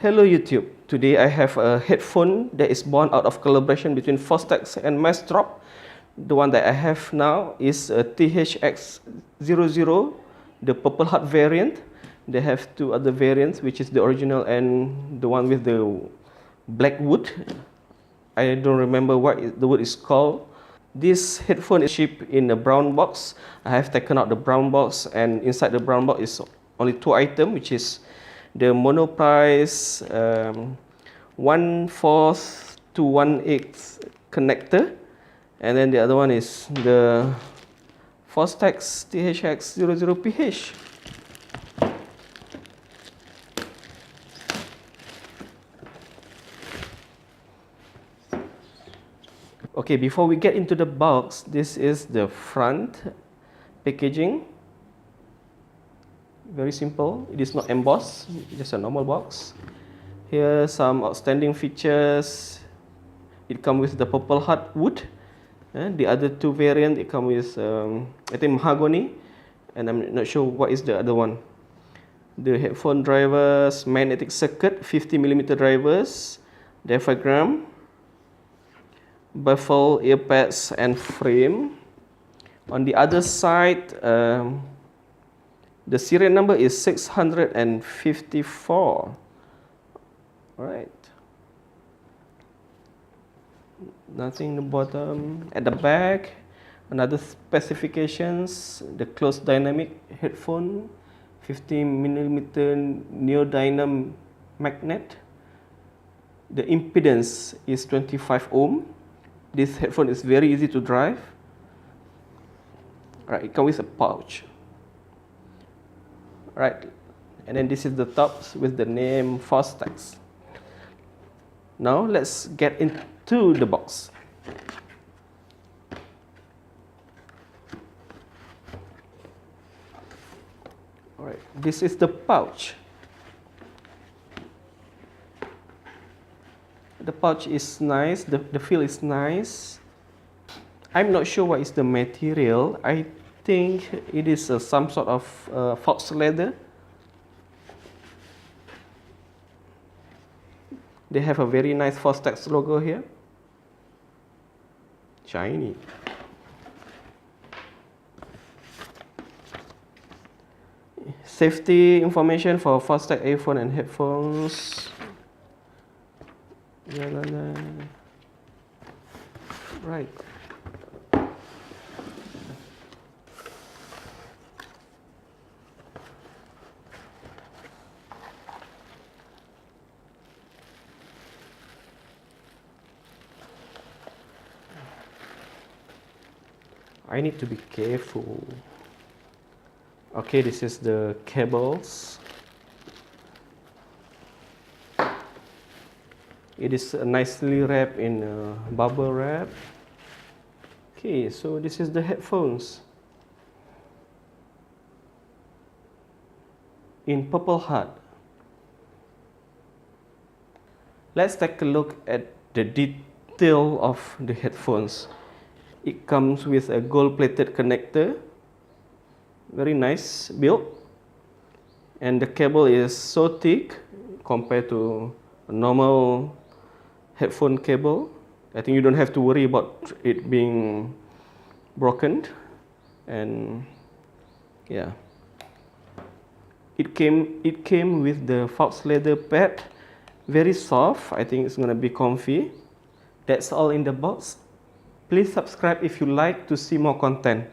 Hello YouTube. Today I have a headphone that is born out of collaboration between Fostex and Drop. The one that I have now is a X00, the PurpleHeart variant. They have two other variants, which is the original and the one with the black wood. I don't remember what the wood is called. This headphone is shipped in a brown box. I have taken out the brown box, and inside the brown box is only two items, which is the monoprice 1/4 to 1/8 connector, and then the other one is the Fostex THX00PH. Okay, before we get into the box, this is the front packaging. Very simple. It is not embossed, just a normal box. Here are some outstanding features. It comes with the PurpleHeart wood. The other two variants, it comes with I think mahogany, and I'm not sure what is the other one. The headphone drivers, magnetic circuit, 50mm drivers, diaphragm, baffle, earpads, and frame. On the other side, the serial number is 654. Alright. Nothing in the bottom. At the back, another specifications. The closed dynamic headphone, 50mm neodymium magnet. The impedance is 25 ohm. This headphone is very easy to drive. Alright, it comes with a pouch. Right, and then this is the top with the name Fostex. Now let's get into the box. Alright, this is the pouch. The pouch is nice, the feel is nice. I'm not sure what is the material. I think it is some sort of fox leather. They have a very nice Fostex logo here. Shiny. Safety information for Fostex earphone and headphones. Right. I need to be careful. Okay, this is the cables. It is nicely wrapped in bubble wrap. Okay, so this is the headphones in PurpleHeart. Let's take a look at the detail of the headphones. It comes with a gold-plated connector, very nice build, and the cable is so thick compared to a normal headphone cable. I think you don't have to worry about it being broken. And yeah, it came with the fox leather pad, very soft. I think it's gonna be comfy. That's all in the box. Please subscribe if you like to see more content.